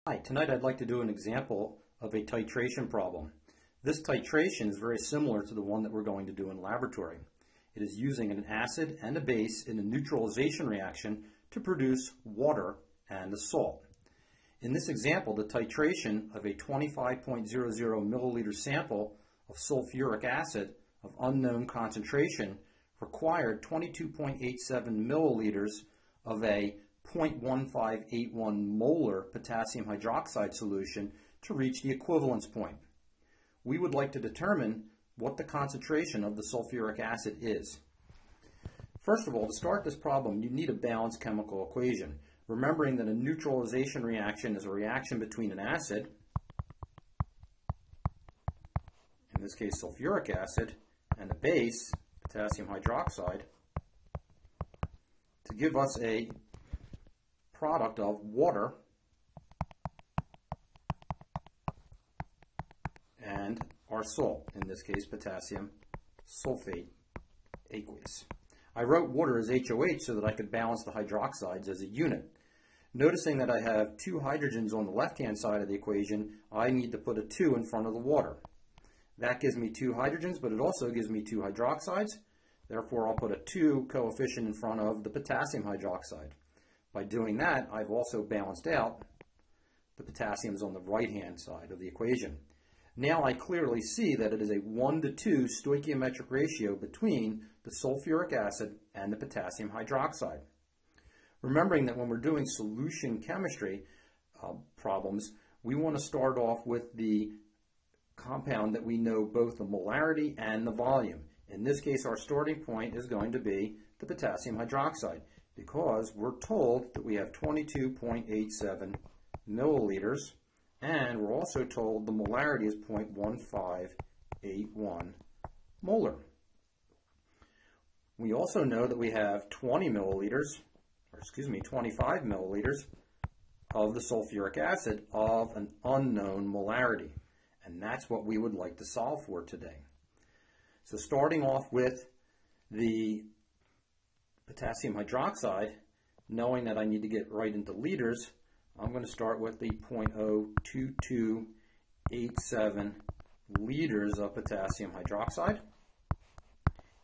Hi, tonight I'd like to do an example of a titration problem. This titration is very similar to the one that we're going to do in laboratory. It is using an acid and a base in a neutralization reaction to produce water and a salt. In this example, the titration of a 25.00 milliliter sample of sulfuric acid of unknown concentration required 22.87 milliliters of a 0.1581 molar potassium hydroxide solution to reach the equivalence point. We would like to determine what the concentration of the sulfuric acid is. First of all, to start this problem, you need a balanced chemical equation, remembering that a neutralization reaction is a reaction between an acid, in this case sulfuric acid, and a base, potassium hydroxide, to give us a product of water and our salt, in this case potassium sulfate aqueous. I wrote water as HOH so that I could balance the hydroxides as a unit. Noticing that I have two hydrogens on the left-hand side of the equation, I need to put a 2 in front of the water. That gives me two hydrogens, but it also gives me two hydroxides. Therefore, I'll put a 2 coefficient in front of the potassium hydroxide. By doing that, I've also balanced out the potassiums on the right-hand side of the equation. Now I clearly see that it is a 1:2 stoichiometric ratio between the sulfuric acid and the potassium hydroxide. Remembering that when we're doing solution chemistry problems, we want to start off with the compound that we know both the molarity and the volume. In this case, our starting point is going to be the potassium hydroxide, because we're told that we have 22.87 milliliters, and we're also told the molarity is 0.1581 molar. We also know that we have 25 milliliters of the sulfuric acid of an unknown molarity, and that's what we would like to solve for today. So starting off with the potassium hydroxide, knowing that I need to get right into liters, I'm going to start with the 0.02287 liters of potassium hydroxide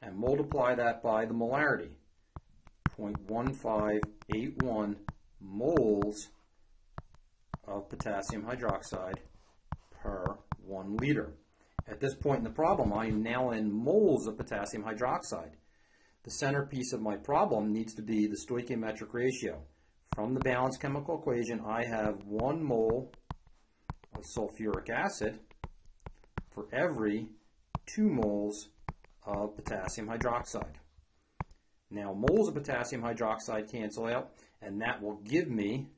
and multiply that by the molarity, 0.1581 moles of potassium hydroxide per 1 liter. At this point in the problem, I am now in moles of potassium hydroxide. The centerpiece of my problem needs to be the stoichiometric ratio. From the balanced chemical equation, I have 1 mole of sulfuric acid for every 2 moles of potassium hydroxide. Now, moles of potassium hydroxide cancel out, and that will give me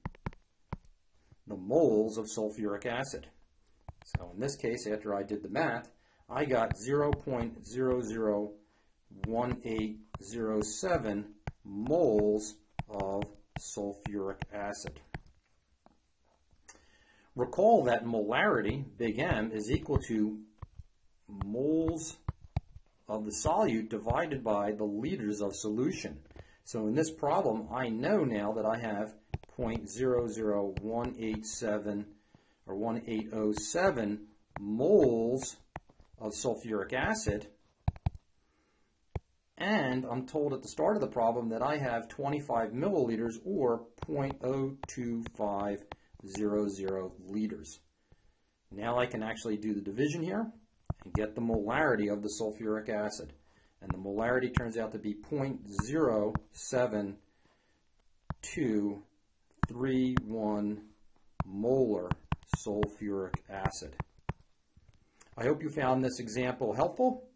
the moles of sulfuric acid. So in this case, after I did the math, I got 0.001807 moles of sulfuric acid. Recall that molarity, big M, is equal to moles of the solute divided by the liters of solution. So in this problem, I know now that I have 0.00187 or 1807 moles of sulfuric acid, and I'm told at the start of the problem that I have 25 milliliters or 0.02500 liters. Now I can actually do the division here and get the molarity of the sulfuric acid, and the molarity turns out to be 0.07231 molar sulfuric acid. I hope you found this example helpful.